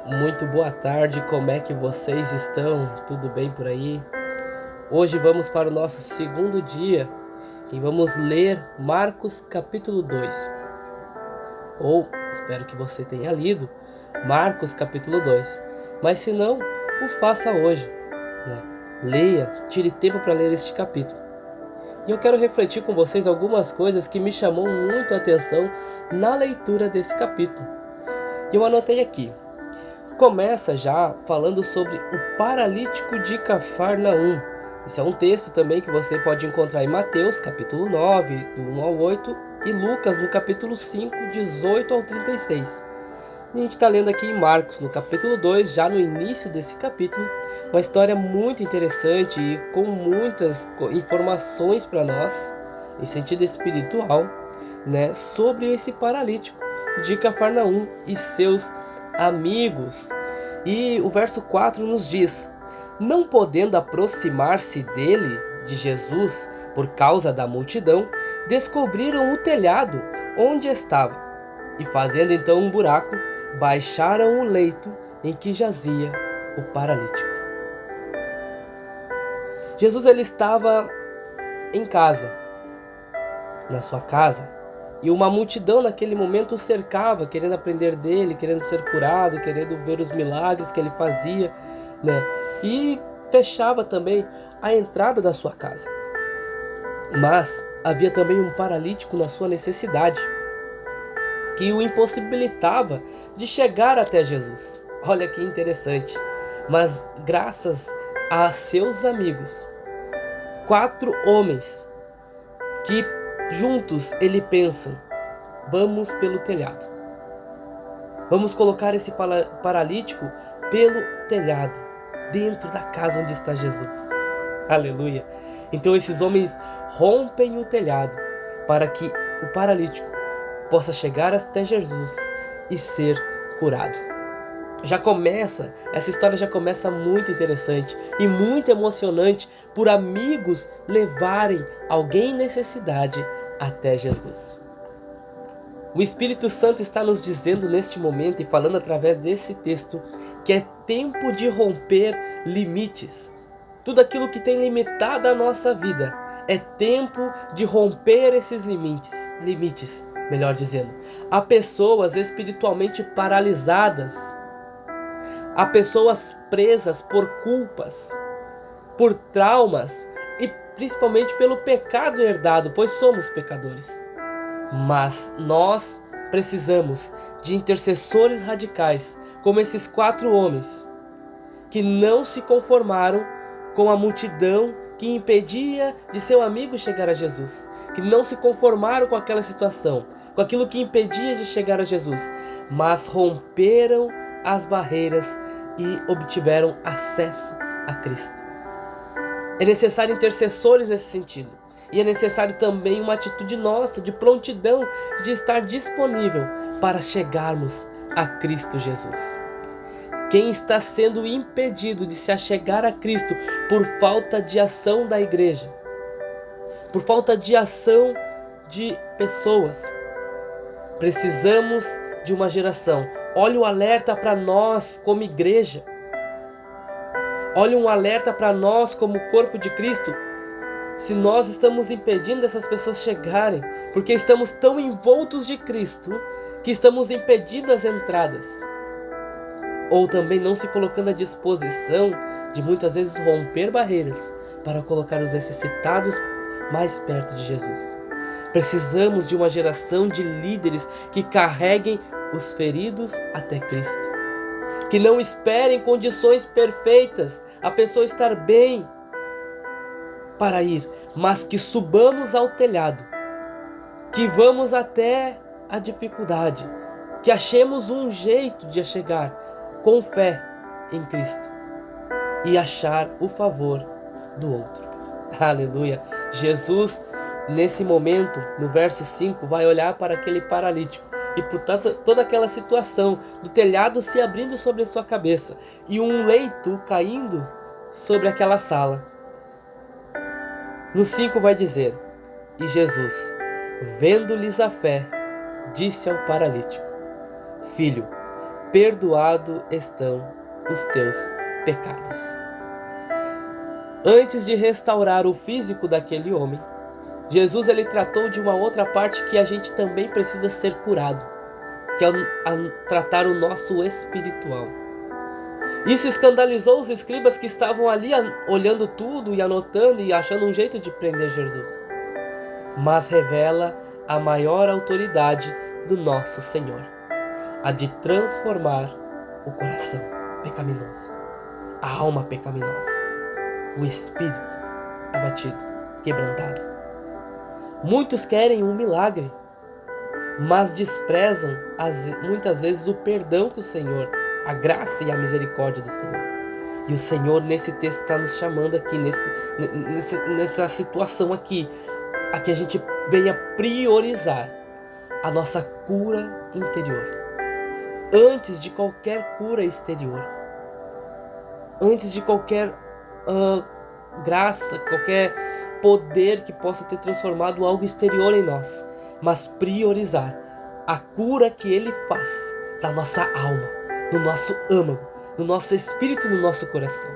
Muito boa tarde, como é que vocês estão? Tudo bem por aí? Hoje vamos para o nosso segundo dia e vamos ler Marcos capítulo 2. Ou, espero que você tenha lido Marcos capítulo 2. Mas se não, o faça hoje, né? Leia, tire tempo para ler este capítulo. E eu quero refletir com vocês algumas coisas que me chamou muito a atenção na leitura desse capítulo. E eu anotei aqui. Começa já falando sobre o paralítico de Cafarnaum. Esse é um texto também que você pode encontrar em Mateus, capítulo 9, do 1 ao 8, e Lucas, no capítulo 5, 18 ao 36. E a gente está lendo aqui em Marcos, no capítulo 2, já no início desse capítulo, uma história muito interessante e com muitas informações para nós, em sentido espiritual, né, sobre esse paralítico de Cafarnaum e seus amigos. E o verso 4 nos diz: não podendo aproximar-se dele, de Jesus, por causa da multidão, descobriram o telhado onde estava, e fazendo então um buraco, baixaram o leito em que jazia o paralítico. Jesus ele estava em casa, na sua casa, e uma multidão naquele momento o cercava, querendo aprender dele, querendo ser curado, querendo ver os milagres que ele fazia, né? E fechava também a entrada da sua casa. Mas havia também um paralítico na sua necessidade, que o impossibilitava de chegar até Jesus. Olha que interessante. Mas graças a seus amigos, 4 homens que juntos ele pensam: vamos pelo telhado. Vamos colocar esse paralítico pelo telhado, dentro da casa onde está Jesus. Aleluia. Então esses homens rompem o telhado para que o paralítico possa chegar até Jesus e ser curado. Essa história já começa muito interessante e muito emocionante por amigos levarem alguém em necessidade até Jesus. O Espírito Santo está nos dizendo neste momento e falando através desse texto que é tempo de romper limites. Tudo aquilo que tem limitado a nossa vida, é tempo de romper esses limites, melhor dizendo. Há pessoas espiritualmente paralisadas, há pessoas presas por culpas, por traumas e principalmente pelo pecado herdado, pois somos pecadores. Mas nós precisamos de intercessores radicais, como esses 4 homens, que não se conformaram com a multidão que impedia de seu amigo chegar a Jesus, que não se conformaram com aquela situação, com aquilo que impedia de chegar a Jesus, mas romperam as barreiras e obtiveram acesso a Cristo. É necessário intercessores nesse sentido. E é necessário também uma atitude nossa de prontidão, de estar disponível para chegarmos a Cristo Jesus. Quem está sendo impedido de se achegar a Cristo por falta de ação da igreja, por falta de ação de pessoas, precisamos de uma geração. Olha o alerta para nós como igreja. Olha um alerta para nós como corpo de Cristo. Se nós estamos impedindo essas pessoas chegarem, porque estamos tão envoltos de Cristo, que estamos impedindo as entradas. Ou também não se colocando à disposição de muitas vezes romper barreiras para colocar os necessitados mais perto de Jesus. Precisamos de uma geração de líderes que carreguem os feridos até Cristo. Que não esperem condições perfeitas, a pessoa estar bem para ir, mas que subamos ao telhado, que vamos até a dificuldade, que achemos um jeito de chegar com fé em Cristo e achar o favor do outro. Aleluia! Jesus, nesse momento, no verso 5, vai olhar para aquele paralítico e por toda aquela situação do telhado se abrindo sobre a sua cabeça e um leito caindo sobre aquela sala. No 5 vai dizer: e Jesus, vendo-lhes a fé, disse ao paralítico: filho, perdoado estão os teus pecados. Antes de restaurar o físico daquele homem, Jesus ele tratou de uma outra parte que a gente também precisa ser curado, que é tratar o nosso espiritual. Isso escandalizou os escribas que estavam ali olhando tudo e anotando e achando um jeito de prender Jesus. Mas revela a maior autoridade do nosso Senhor, a de transformar o coração pecaminoso, a alma pecaminosa, o espírito abatido, quebrantado. Muitos querem um milagre, mas desprezam muitas vezes o perdão que o Senhor, a graça e a misericórdia do Senhor. E o Senhor nesse texto está nos chamando aqui, nessa situação aqui, a que a gente venha priorizar a nossa cura interior, antes de qualquer cura exterior, antes de qualquer graça, qualquer poder que possa ter transformado algo exterior em nós, mas priorizar a cura que Ele faz da nossa alma, no nosso âmago, no nosso espírito, no nosso coração.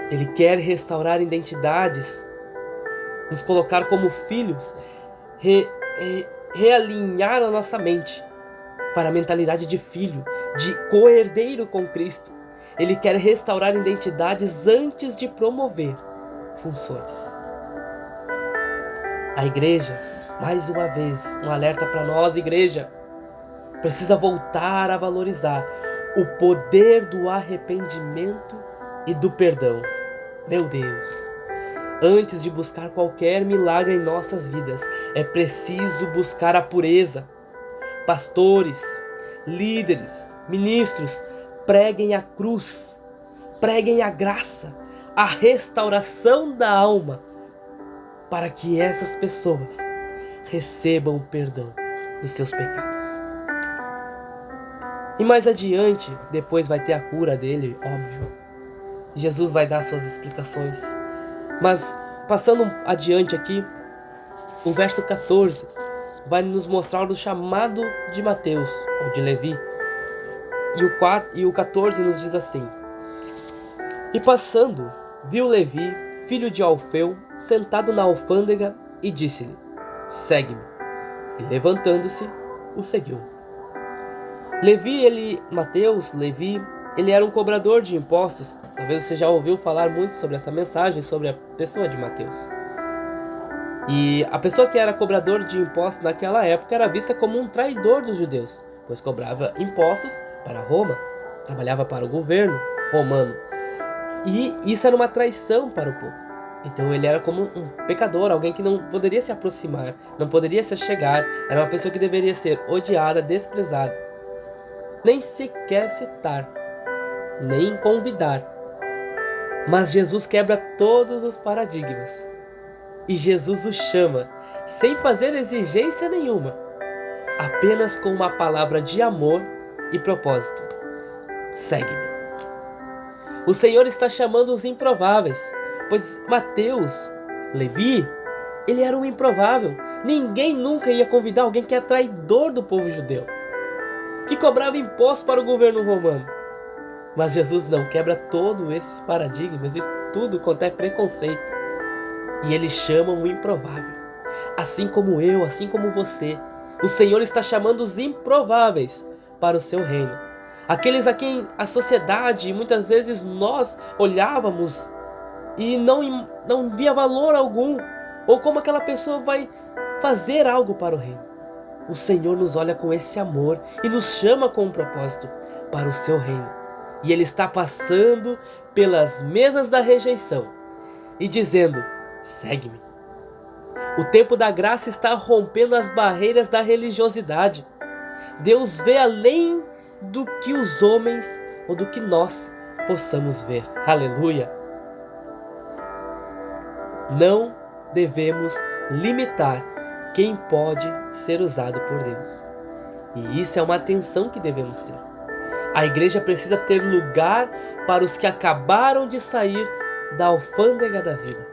Ele quer restaurar identidades, nos colocar como filhos, realinhar a nossa mente para a mentalidade de filho, de co-herdeiro com Cristo. Ele quer restaurar identidades antes de promover funções. A igreja, mais uma vez, um alerta para nós, igreja, precisa voltar a valorizar o poder do arrependimento e do perdão. Meu Deus, antes de buscar qualquer milagre em nossas vidas, é preciso buscar a pureza. Pastores, líderes, ministros, preguem a cruz, preguem a graça, a restauração da alma, para que essas pessoas recebam o perdão dos seus pecados. E mais adiante, depois vai ter a cura dele, óbvio. Jesus vai dar suas explicações. Mas, passando adiante aqui, o verso 14 vai nos mostrar o chamado de Mateus, ou de Levi. E o 14 nos diz assim: E passando, viu Levi, filho de Alfeu, sentado na alfândega, e disse-lhe: Segue-me. E levantando-se, o seguiu. Levi, ele era um cobrador de impostos. Talvez você já ouviu falar muito sobre essa mensagem, sobre a pessoa de Mateus. E a pessoa que era cobrador de impostos naquela época era vista como um traidor dos judeus, pois cobrava impostos para Roma, trabalhava para o governo romano. E isso era uma traição para o povo. Então ele era como um pecador, alguém que não poderia se aproximar, não poderia se chegar, era uma pessoa que deveria ser odiada, desprezada, nem sequer citar, nem convidar. Mas Jesus quebra todos os paradigmas. E Jesus o chama, sem fazer exigência nenhuma, apenas com uma palavra de amor e propósito: Segue-me. O Senhor está chamando os improváveis, pois Mateus, Levi, ele era um improvável. Ninguém nunca ia convidar alguém que é traidor do povo judeu, que cobrava impostos para o governo romano. Mas Jesus não, quebra todos esses paradigmas e tudo quanto é preconceito. E ele chama um improvável. Assim como eu, assim como você, o Senhor está chamando os improváveis para o seu reino. Aqueles a quem a sociedade, muitas vezes nós olhávamos e não via valor algum, ou como aquela pessoa vai fazer algo para o reino. O Senhor nos olha com esse amor e nos chama com um propósito para o seu reino. E Ele está passando pelas mesas da rejeição e dizendo: Segue-me. O tempo da graça está rompendo as barreiras da religiosidade. Deus vê além do que os homens ou do que nós possamos ver. Aleluia! Não devemos limitar quem pode ser usado por Deus. E isso é uma atenção que devemos ter. A igreja precisa ter lugar para os que acabaram de sair da alfândega da vida.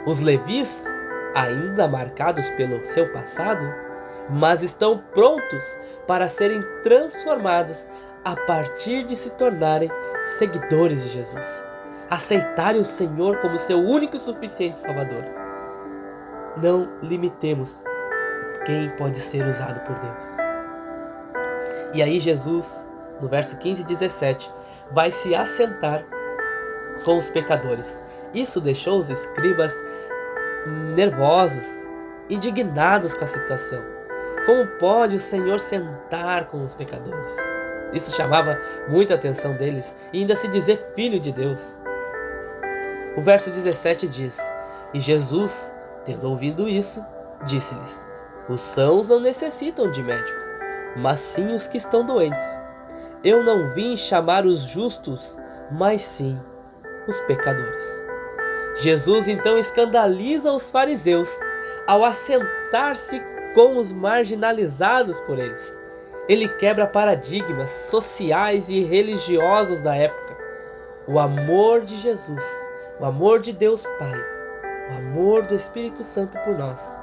Os levis, ainda marcados pelo seu passado, mas estão prontos para serem transformados a partir de se tornarem seguidores de Jesus, aceitarem o Senhor como seu único e suficiente Salvador. Não limitemos quem pode ser usado por Deus. E aí Jesus, no verso 15 e 17, vai se assentar com os pecadores. Isso deixou os escribas nervosos, indignados com a situação. Como pode o Senhor sentar com os pecadores? Isso chamava muita atenção deles, e ainda se dizer filho de Deus. O verso 17 diz: E Jesus, tendo ouvido isso, disse-lhes: Os sãos não necessitam de médico, mas sim os que estão doentes. Eu não vim chamar os justos, mas sim os pecadores. Jesus então escandaliza os fariseus ao assentar-se com os marginalizados por eles. Ele quebra paradigmas sociais e religiosos da época. O amor de Jesus, o amor de Deus Pai, o amor do Espírito Santo por nós,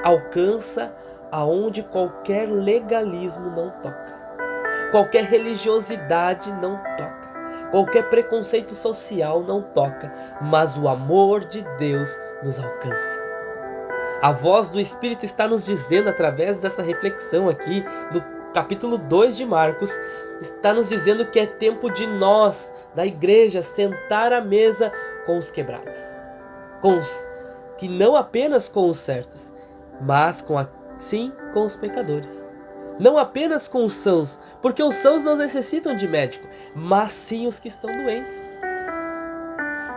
alcança aonde qualquer legalismo não toca, qualquer religiosidade não toca, qualquer preconceito social não toca, mas o amor de Deus nos alcança. A voz do Espírito está nos dizendo, através dessa reflexão aqui, do capítulo 2 de Marcos, está nos dizendo que é tempo de nós, da igreja, sentar à mesa com os quebrados, que não apenas com os certos, mas sim com os pecadores. Não apenas com os sãos, porque os sãos não necessitam de médico, mas sim os que estão doentes.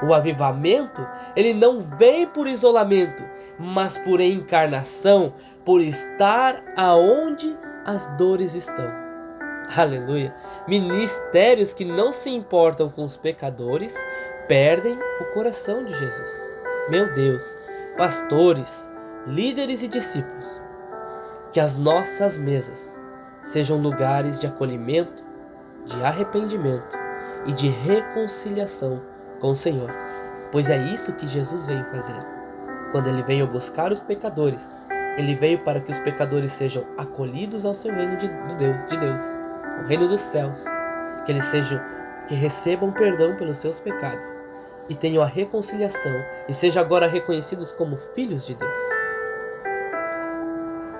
O avivamento, ele não vem por isolamento, mas por encarnação, por estar aonde as dores estão. Aleluia! Ministérios que não se importam com os pecadores perdem o coração de Jesus. Meu Deus, pastores, líderes e discípulos, que as nossas mesas sejam lugares de acolhimento, de arrependimento e de reconciliação com o Senhor, pois é isso que Jesus veio fazer. Quando ele veio buscar os pecadores, ele veio para que os pecadores sejam acolhidos ao seu reino de Deus, ao reino dos céus, que recebam perdão pelos seus pecados e tenham a reconciliação e sejam agora reconhecidos como filhos de Deus.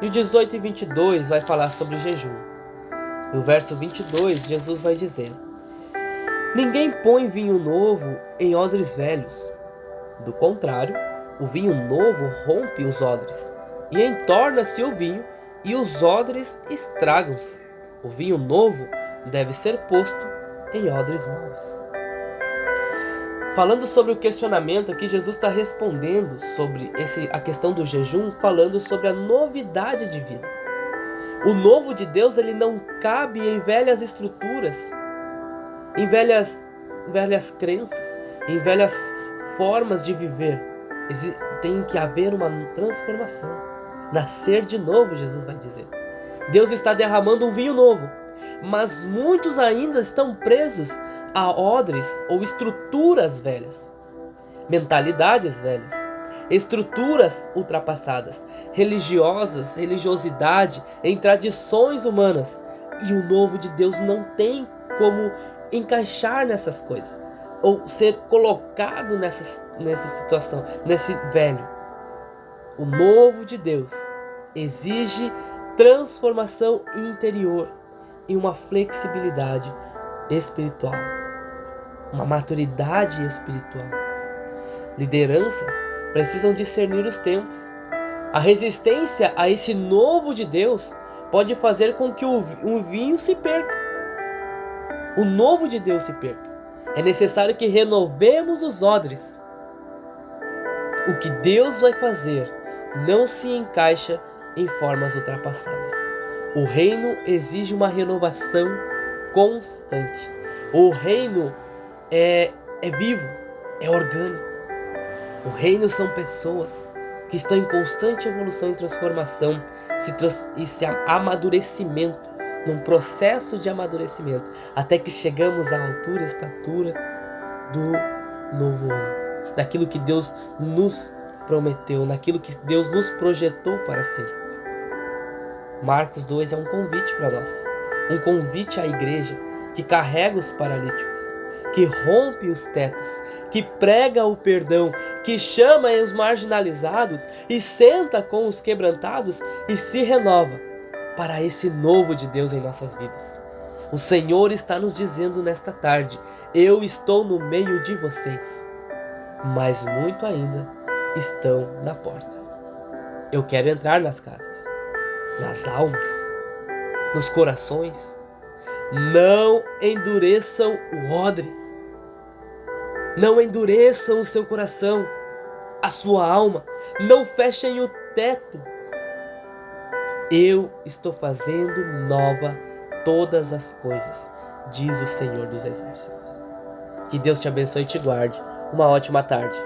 E o 18 e 22 vai falar sobre jejum. No verso 22, Jesus vai dizer: Ninguém põe vinho novo em odres velhos. Do contrário, o vinho novo rompe os odres, e entorna-se o vinho, e os odres estragam-se. O vinho novo deve ser posto em odres novos. Falando sobre o questionamento aqui, Jesus está respondendo sobre a questão do jejum, falando sobre a novidade de vida. O novo de Deus, ele não cabe em velhas estruturas, em velhas crenças, em velhas formas de viver. Tem que haver uma transformação. Nascer de novo, Jesus vai dizer. Deus está derramando um vinho novo, mas muitos ainda estão presos a odres ou estruturas velhas, mentalidades velhas, estruturas ultrapassadas, religiosidade em tradições humanas. E o novo de Deus não tem como encaixar nessas coisas, ou ser colocado nessa situação, nesse velho. O novo de Deus exige transformação interior e uma flexibilidade espiritual, uma maturidade espiritual. Lideranças precisam discernir os tempos. A resistência a esse novo de Deus pode fazer com que o vinho se perca. O novo de Deus se perca. É necessário que renovemos os odres. O que Deus vai fazer não se encaixa em formas ultrapassadas. O reino exige uma renovação constante. O reino é vivo, é orgânico. O reino são pessoas que estão em constante evolução e transformação, amadurecimento, num processo de amadurecimento, até que chegamos à altura e estatura do novo homem, daquilo que Deus nos prometeu, naquilo que Deus nos projetou para ser. Marcos 2 é um convite para nós, um convite à igreja que carrega os paralíticos, que rompe os tetos, que prega o perdão, que chama os marginalizados e senta com os quebrantados e se renova para esse novo de Deus em nossas vidas. O Senhor está nos dizendo nesta tarde: eu estou no meio de vocês, mas muito ainda estão na porta. Eu quero entrar nas casas, nas almas, nos corações. Não endureçam o odre. Não endureçam o seu coração, a sua alma. Não fechem o teto. Eu estou fazendo nova todas as coisas, diz o Senhor dos Exércitos. Que Deus te abençoe e te guarde. Uma ótima tarde.